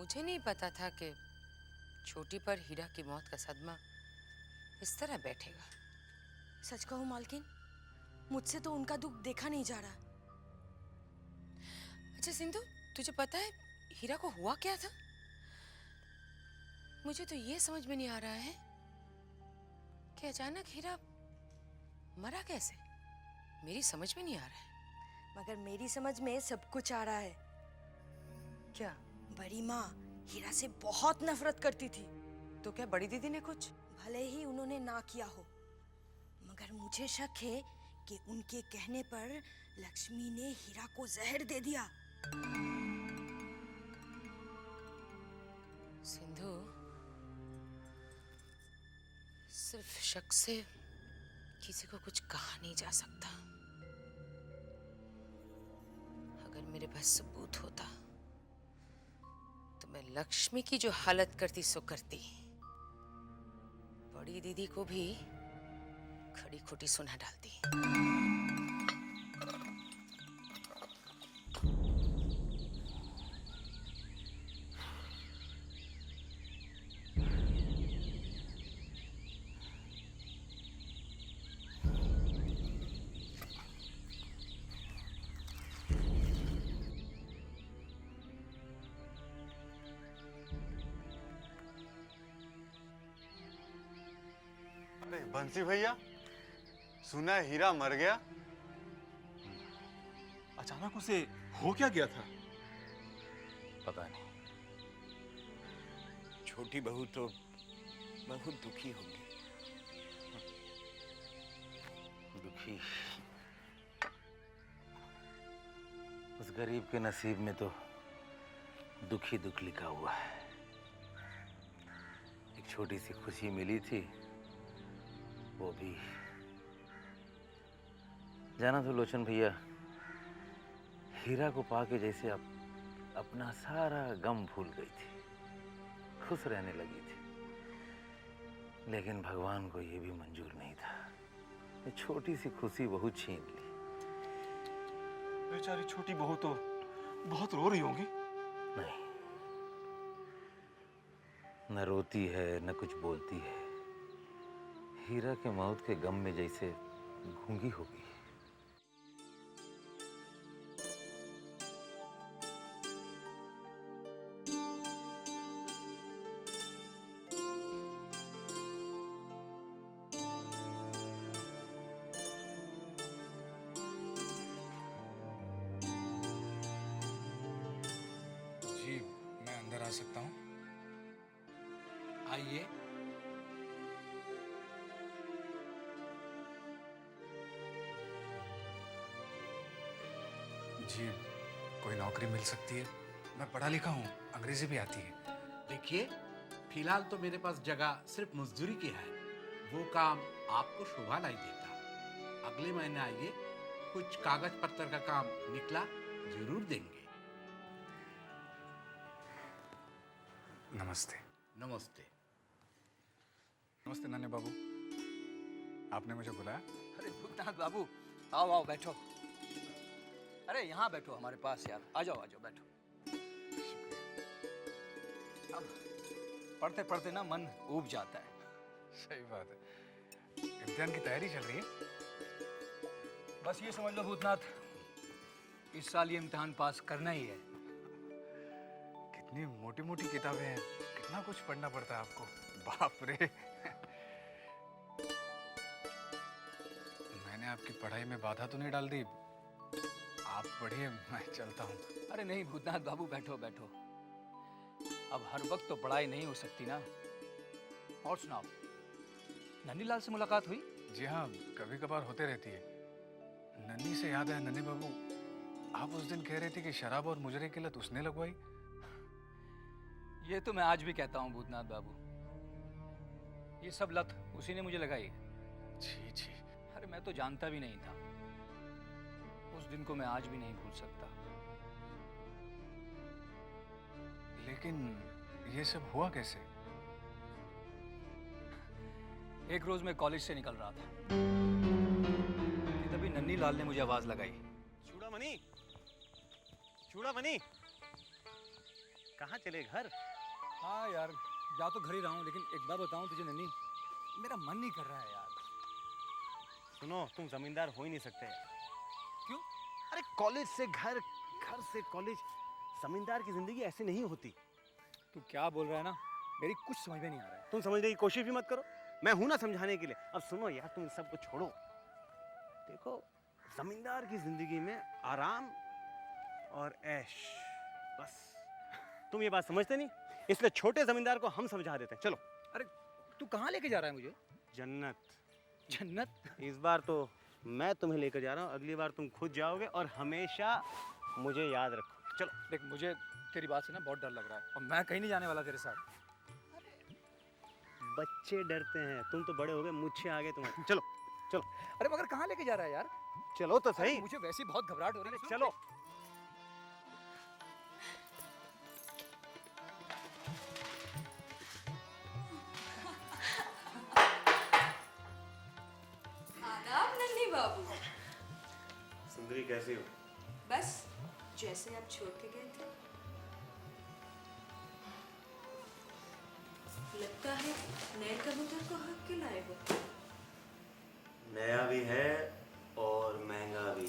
मुझे नहीं पता था कि छोटी पर हीरा की मौत का सदमा इस तरह बैठेगा। सच कहूं मालकिन, मुझसे तो उनका दुख देखा नहीं जा रहा। अच्छा सिंधु, तुझे पता है हीरा को हुआ क्या था? मुझे तो ये समझ में नहीं आ रहा है कि अचानक हीरा मरा कैसे। मेरी समझ में नहीं आ रहा है। मगर मेरी समझ में सब कुछ आ रहा है। क्या? बड़ी माँ हीरा से बहुत नफरत करती थी। तो क्या बड़ी दीदी ने कुछ? भले ही उन्होंने ना किया हो, मगर मुझे शक है कि उनके कहने पर लक्ष्मी ने हीरा को जहर दे दिया। सिंधु, सिर्फ शक से किसी को कुछ कहा नहीं जा सकता। अगर मेरे पास सबूत होता तो मैं लक्ष्मी की जो हालत करती सो करती। बड़ी दीदी को भी खड़ी खोटी सुना डालती। अरे बंसी भैया, सुना है हीरा मर गया। अचानक उसे हो क्या गया था? पता नहीं। छोटी बहू तो बहुत दुखी होगी। दुखी? उस गरीब के नसीब में तो दुख ही दुख लिखा हुआ है। एक छोटी सी खुशी मिली थी, वो भी जाना तो लोचन भैया, हीरा को पाके जैसे अपना सारा गम भूल गई थी, खुश रहने लगी थी। लेकिन भगवान को ये भी मंजूर नहीं था। ये छोटी सी खुशी बहुत छीन ली। बेचारी छोटी बहू तो बहुत रो रही होगी। नहीं, न रोती है न कुछ बोलती है। हीरा के मौत के गम में जैसे गूंगी हो गई। जी, मैं अंदर आ सकता हूँ? आइए। जी, कोई नौकरी मिल सकती है? मैं पढ़ा लिखा हूँ, अंग्रेजी भी आती है। देखिए, फिलहाल तो मेरे पास जगह सिर्फ मजदूरी की है। वो काम आपको शोभा नहीं देता। अगले महीने आइए, कुछ कागज पत्र का काम निकला जरूर देंगे। नमस्ते। नमस्ते। नमस्ते नन्हे बाबू, आपने मुझे बुलाया? अरे भूतनाथ बाबू, आओ आओ बैठो। अरे यहाँ बैठो हमारे पास यार, आ जाओ बैठो। अब पढ़ते पढ़ते ना मन ऊब जाता है। सही बात है। इम्तिहान की तैयारी चल रही है? बस ये समझ लो भूतनाथ, इस साल ये इम्तिहान पास करना ही है। कितनी मोटी मोटी किताबें हैं, कितना कुछ पढ़ना पड़ता है आपको। बाप रे। मैंने आपकी पढ़ाई में बाधा तो नहीं डाल दी? आप पढ़िए, मैं चलता हूँ। अरे नहीं भूतनाथ बाबू, बैठो बैठो। अब हर वक्त तो पढ़ाई नहीं हो सकती ना। और सुनाओ, नन्हीलाल से मुलाकात हुई? जी हाँ, कभी कभार होते रहती है। नन्ही से याद है नन्हे बाबू, आप उस दिन कह रहे थे कि शराब और मुजरे की लत उसने लगवाई। ये तो मैं आज भी कहता हूँ भूतनाथ बाबू, ये सब लत उसी ने मुझे लगाई। जी जी। अरे मैं तो जानता भी नहीं था। उस दिन को मैं आज भी नहीं भूल सकता। लेकिन ये सब हुआ कैसे? एक रोज मैं कॉलेज से निकल रहा था कि तभी नन्हीलाल ने मुझे आवाज लगाई। चूड़ामणि, चूड़ामणि, कहाँ चले, घर? हाँ यार, जा तो घर ही रहा हूँ, लेकिन एक बात बताऊँ तुझे नन्ही, मेरा मन नहीं कर रहा है यार। सुनो, तुम जमींदार हो ही नहीं सकते। क्यों? अरे कॉलेज से घर, घर से कॉलेज, जमींदार की जिंदगी ऐसी नहीं होती। तू क्या बोल रहा है ना, मेरी कुछ समझ में नहीं आ रहा है। तुम समझने की कोशिश भी मत करो, मैं हूं ना समझाने के लिए। अब सुनो यार, तुम इन सबको छोड़ो। देखो, जमींदार की जिंदगी में आराम और ऐश, बस। तुम ये बात समझते नहीं, इसलिए छोटे जमींदार को हम समझा देते हैं। चलो। अरे तू कहाँ लेके जा रहा है मुझे? जन्नत। जन्नत? इस बार तो मैं तुम्हें लेकर जा रहा हूँ, अगली बार तुम खुद जाओगे और हमेशा मुझे याद रखो। चलो। देख, मुझे तेरी बात से ना बहुत डर लग रहा है, और मैं कहीं नहीं जाने वाला तेरे साथ। बच्चे डरते हैं, तुम तो बड़े हो गए, मुझसे आगे तुम्हारे। चलो चलो। अरे मगर कहाँ लेके जा रहा है यार? चलो तो अरे सही। मुझे वैसे ही बहुत घबराहट हो रही है। चलो। आदाब नन्ही बाबू। सुंदरी कैसी हो? बस जैसे आप छोड़ के गए थे। लगता है नए कबूतर को हक के लाए हो। नया भी है और महंगा भी।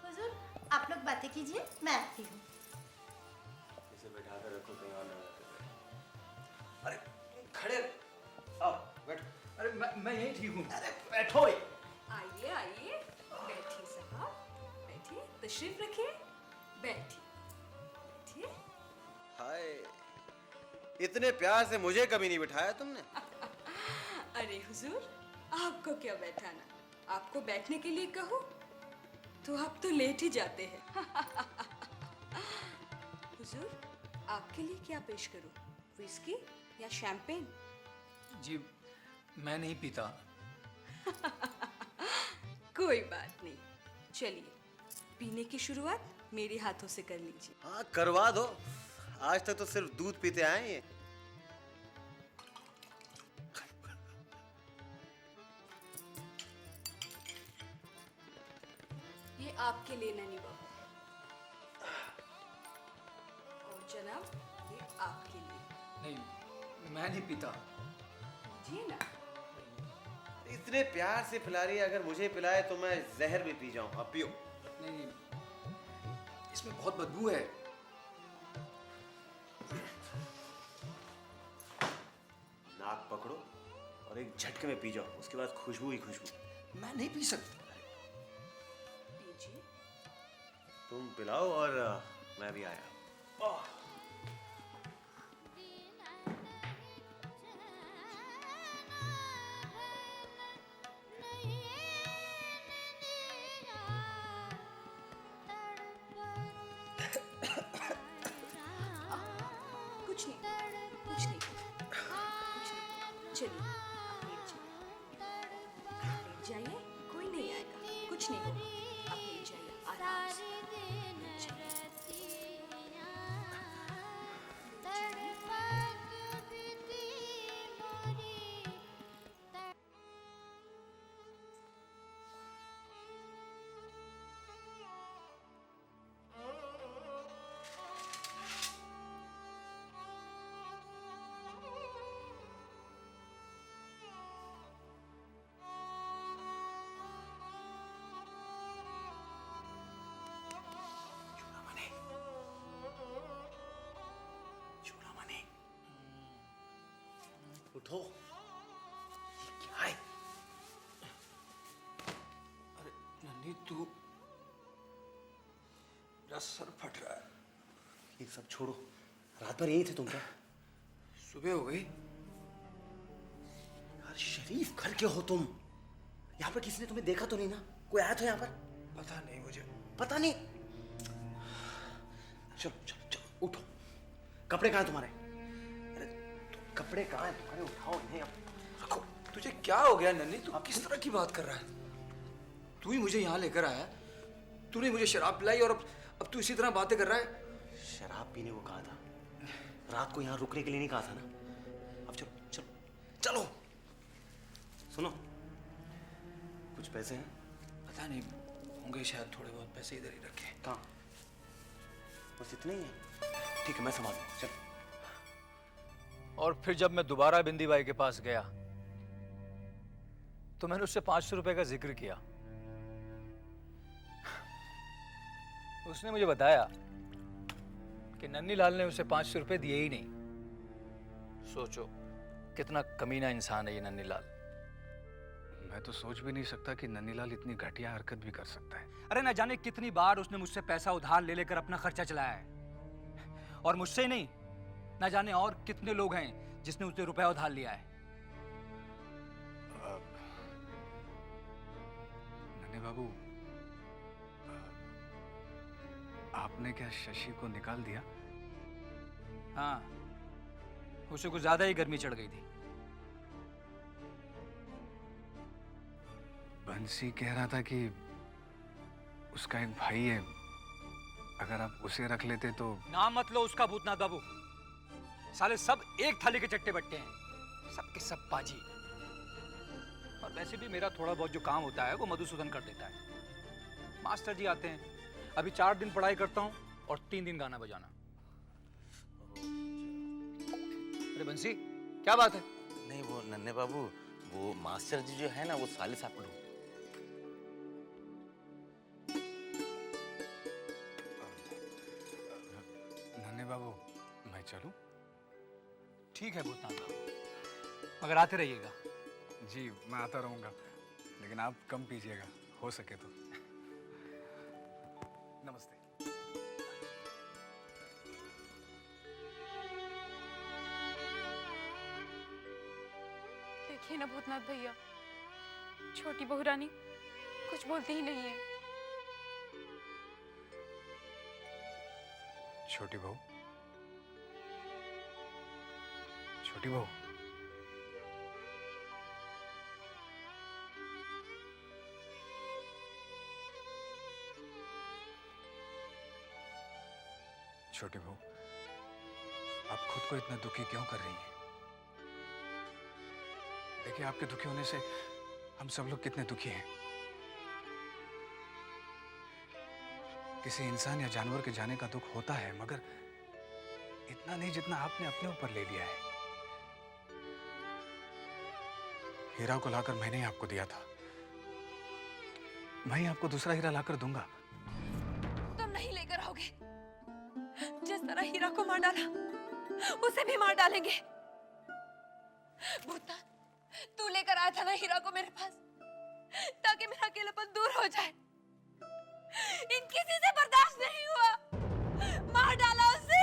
हुजूर, आप लोग बातें कीजिए, मैं आती हूँ। इसे बैठा कर रखो, कहीं और ना जाते। अरे खड़े, आओ बैठो। अरे मैं यही ठीक हूँ। अरे बैठो। आइए आइए, बैठिए साहब, बैठिए, तशरीफ रखिए, बैठिए बैठिए। हाय, इतने प्यार से मुझे कभी नहीं बिठाया तुमने। अरे हुजूर, आपको क्या बैठाना, आपको बैठने के लिए कहूँ तो आप तो लेट ही जाते हैं। हुजूर, आपके लिए क्या पेश करूँ, विस्की या शैंपेन? जी, मैं नहीं पीता। कोई बात नहीं, चलिए पीने की शुरुआत मेरे हाथों से कर लीजिए। हाँ करवा दो, आज तक तो सिर्फ दूध पीते आए हैं ये। ये आपके लिए नन्ही बाबू, और जनाब ये आपके लिए। नहीं, मैं नहीं पीता। जी ना। इतने प्यार से पिला रही है, अगर मुझे पिलाए तो मैं जहर भी पी जाऊं। अब पियो। नहीं, इसमें बहुत बदबू है। नाक पकड़ो और एक झटके में पी जाओ, उसके बाद खुशबू ही खुशबू। मैं नहीं पी सकता। पीजिए। तुम पिलाओ और मैं भी आया। कुछ नहीं, कुछ नहीं, कुछ नहीं। चलिए आप लेट जाइए, लेट जाइए, कोई नहीं आएगा, कुछ नहीं होगा। आप लेट जाइए आराम से, लेट जाइए। उठो। ये क्या है? अरे नन्ही, तू, मेरा सर फट रहा है। ये सब छोड़ो, रात भर यहीं थे तुम क्या? सुबह हो गई। यार शरीफ घर के हो तुम। यहाँ पर किसी ने तुम्हें देखा तो नहीं ना? कोई आया था यहाँ पर? पता नहीं मुझे। पता नहीं। चलो चलो चलो उठो। कपड़े कहाँ हैं तुम्हारे? अरे कपड़े कहाँ हैं तुम्हारे? उठाओ इन्हें अब। रखो। तुझे क्या हो गया नन्ही? तू किस तरह की बात कर रहा है? तू ही मुझे यहाँ लेकर आया, तूने मुझे शराब पिलाई, और अब तू इसी तरह बातें कर रहा है। शराब पीने को कहा था, रात को यहाँ रुकने के लिए नहीं कहा था ना? अब चलो चलो चलो। सुनो, कुछ पैसे हैं? पता नहीं, होंगे शायद थोड़े बहुत पैसे इधर ही रखे। कहाँ? बस इतने ही हैं? ठीक है, मैं संभाल लूंगा, चल। और फिर जब मैं दोबारा बिंदी बाई के पास गया तो मैंने उससे 500 रुपए का जिक्र किया। उसने मुझे बताया कि नन्नी लाल ने उसे 500 रुपए दिए ही नहीं। सोचो कितना कमीना इंसान है ये नन्नी लाल। मैं तो सोच भी नहीं सकता कि नन्नीलाल इतनी घटिया हरकत भी कर सकता है। अरे न जाने कितनी बार उसने मुझसे पैसा उधार ले लेकर अपना खर्चा चलाया है, और मुझसे ही नहीं, न जाने और कितने लोग हैं जिसने उससे रुपया उधार लिया है। नन्हे बाबू, आपने क्या शशि को निकाल दिया? हाँ, उसे कुछ ज्यादा ही गर्मी चढ़ गई थी। बंसी कह रहा था कि उसका एक भाई है, अगर आप उसे रख लेते तो। नाम मत लो उसका भूतनाथ बाबू। साले सब एक थाली के चट्टे बट्टे हैं, सबके सब पाजी। और वैसे भी मेरा थोड़ा बहुत जो काम होता है वो मधुसूदन कर देता है। मास्टर जी आते हैं, अभी 4 दिन पढ़ाई करता हूँ और 3 दिन गाना बजाना। अरे बंसी, क्या बात है? नहीं वो नन्हे बाबू, वो मास्टर जी जो है ना, वो साले साहब को ढूंढ। नन्हे बाबू, मैं चलूं? ठीक है भूतनाथ बाबू, मगर आते रहिएगा। जी, मैं आता रहूंगा, लेकिन आप कम पीजिएगा, हो सके तो। नमस्ते। देखिए ना भूतनाथ भैया, छोटी बहू रानी कुछ बोलती ही नहीं है। छोटी बहू, छोटी बहू, छोटी बहू, आप खुद को इतना दुखी क्यों कर रही हैं? देखिए, आपके दुखी होने से हम सब लोग कितने दुखी हैं। किसी इंसान या जानवर के जाने का दुख होता है, मगर इतना नहीं जितना आपने अपने ऊपर ले लिया है। हीरा को लाकर मैंने ही आपको दिया था, मैं ही आपको दूसरा हीरा लाकर दूंगा। तुम नहीं लेकर आओगे। जिस तरह हीरा को मार डाला, उसे भी मार डालेंगे। भूतनाथ, तू लेकर आया था ना हीरा को मेरे पास, ताकि मेरा अकेलापन दूर हो जाए। इन किसी से बर्दाश्त नहीं हुआ, मार डाला उसे,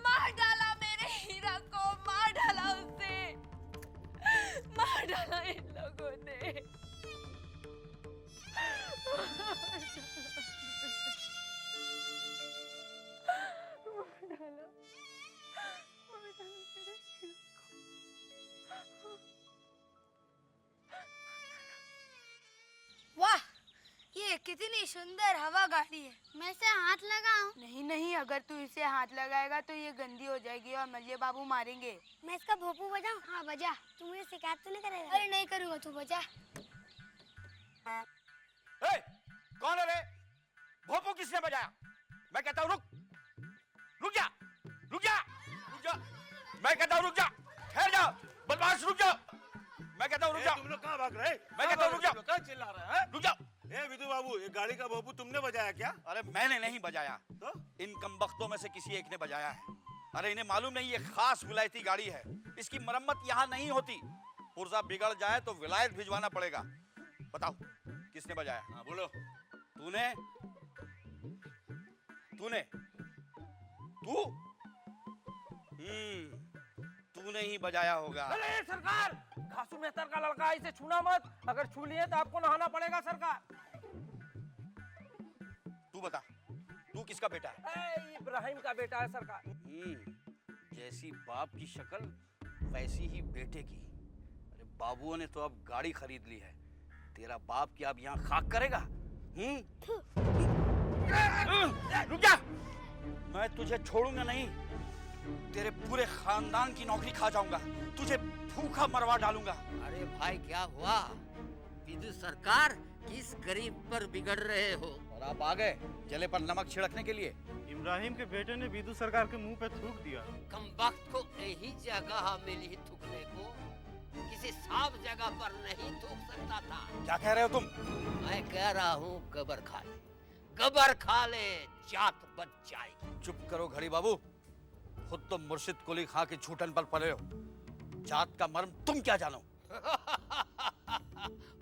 मार डाला मेरे हीरा को, मार डाला उसे, मार डाला इन लोगों ने। वाह, ये कितनी सुंदर हवा गाड़ी है। मैं इसे हाथ लगाऊं? नहीं नहीं, अगर तू इसे हाथ लगाएगा तो ये गंदी हो जाएगी और मल्ले बाबू मारेंगे। मैं इसका भोपू बजाऊं? हाँ बजा। तू मुझे शिकायत तो नहीं करेगा? अरे नहीं करूँगा, तू बजा। कौन है रे? भोपू किसने बजाया? मैं कहता हूँ रुक, रुक जा, रुक जा, रुक जा। मैं कहता हूँ रुक जा, ठहर जा, बदमाश रुक जा। मैं कहता हूँ रुक जा। तुम लोग कहाँ भाग रहे? मैं कहता हूँ रुक जा। क्या चिल्ला रहा है? रुक जा। ए विधु बाबू, ये गाड़ी का भोपू तुमने बजाया क्या? अरे मैंने नहीं बजाया, तो? इन कमबख्तों में से किसी एक ने बजाया है। अरे इन्हें मालूम नहीं, ये खास विलायती गाड़ी है, इसकी मरम्मत यहाँ नहीं होती। पुर्जा बिगड़ जाए तो विलायत भिजवाना पड़ेगा। बताओ किसने बजाया? हाँ बोलो। तूने? तूने? तू? तूने ही बजाया होगा। अरे सरकार, घासू मेहतर का लड़का है, इसे छूना मत। अगर छू लिए तो आपको नहाना पड़ेगा सरकार। तू बता, तू किसका बेटा है? इब्राहिम का बेटा है सरकार। जैसी बाप की शक्ल वैसी ही बेटे की। अरे बाबुओं ने तो अब गाड़ी खरीद ली है, तेरा बाप क्या अब यहाँ खाक करेगा? रुक जा, मैं तुझे छोड़ूंगा नहीं, तेरे पूरे खानदान की नौकरी खा जाऊंगा, तुझे भूखा मरवा डालूंगा। अरे भाई क्या हुआ? विधु सरकार किस गरीब पर बिगड़ रहे हो? और आप आ गए जले पर नमक छिड़कने के लिए? इब्राहिम के बेटे ने विदु सरकार के मुंह पे थूक दिया। कम वक्त को यही जगह मिली थूकने को, किसी साफ जगह पर नहीं थूक सकता था। क्या कह रहे हो तुम? मैं कह रहा हूँ कबर खा ले, कबर खा ले, जात बच जाएगी। चुप करो घड़ी बाबू, खुद तो मुर्शिद कुली खां के छूटन पर पड़े हो। जात का मर्म तुम क्या जानो?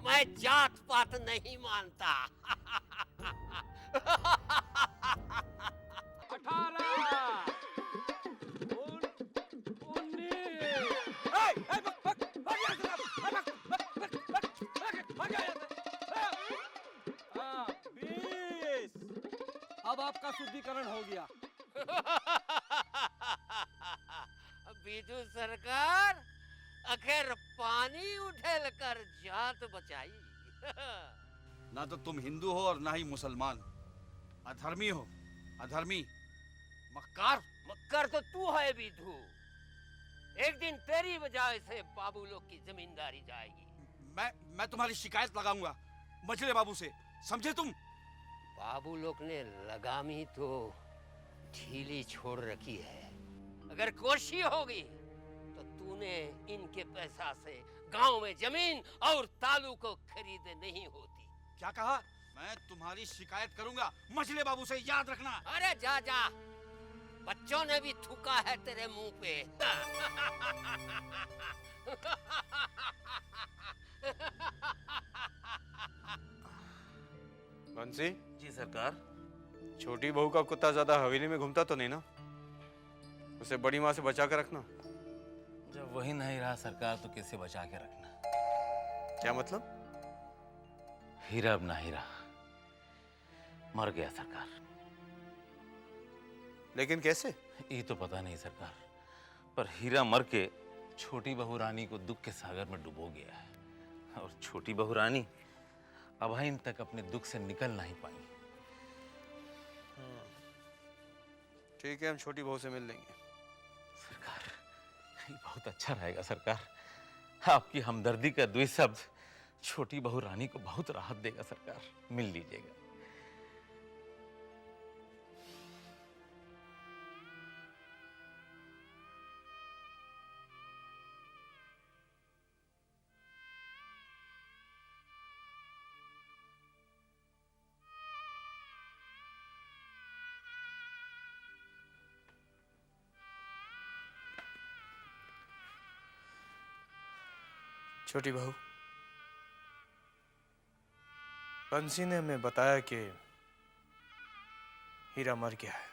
मैं जात पात नहीं मानता। 20 अब आपका शुद्धिकरण हो गया। विदु सरकार आखिर पानी उठेल कर जात बचाई। ना तो तुम हिंदू हो और ना ही मुसलमान, अधर्मी हो, अधर्मी, मक्कार। मक्कार तो तू है विदु। एक दिन तेरी वजह से बाबू लोग की जमींदारी जाएगी। मैं तुम्हारी शिकायत लगाऊंगा मछली बाबू से, समझे तुम? बाबू लोग ने लगामी तो ढीली छोड़ रखी है। अगर कोशिश होगी तो तूने इनके पैसा से गांव में जमीन और तालू को खरीदे नहीं होती। क्या कहा? मैं तुम्हारी शिकायत करूंगा मछली बाबू से, याद रखना। अरे जा जा, बच्चों ने भी थूका है तेरे मुंह पे। बंसी जी सरकार। छोटी बहू का कुत्ता ज्यादा हवेली में घूमता तो नहीं ना? उसे बड़ी माँ से बचा कर रखना। जब वही नहीं रहा सरकार तो किसे बचा के रखना? क्या मतलब? हीरा अब नहीं रहा, मर गया सरकार। लेकिन कैसे? ये तो पता नहीं सरकार, पर हीरा मर के छोटी बहू रानी को दुख के सागर में डुबो गया है, और छोटी बहू रानी अभाइन तक अपने दुख से निकल नहीं पाई। ठीक है, हम छोटी बहू से मिल लेंगे। सरकार, ये बहुत अच्छा रहेगा सरकार। आपकी हमदर्दी का 2 शब्द छोटी बहू रानी को बहुत राहत देगा सरकार। मिल लीजिएगा। छोटी बहू, बंसी ने हमें बताया कि हीरा मर गया है।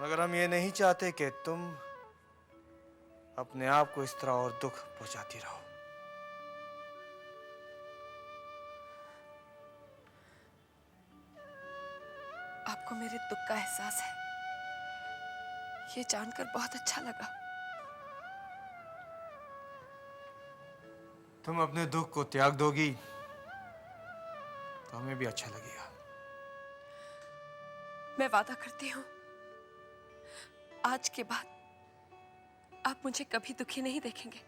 मगर हम ये नहीं चाहते कि तुम अपने आप को इस तरह और दुख पहुंचाती रहो। आपको मेरे दुख का एहसास है, ये जानकर बहुत अच्छा लगा। तुम अपने दुख को त्याग दोगी तो हमें भी अच्छा लगेगा। मैं वादा करती हूँ, आज के बाद आप मुझे कभी दुखी नहीं देखेंगे।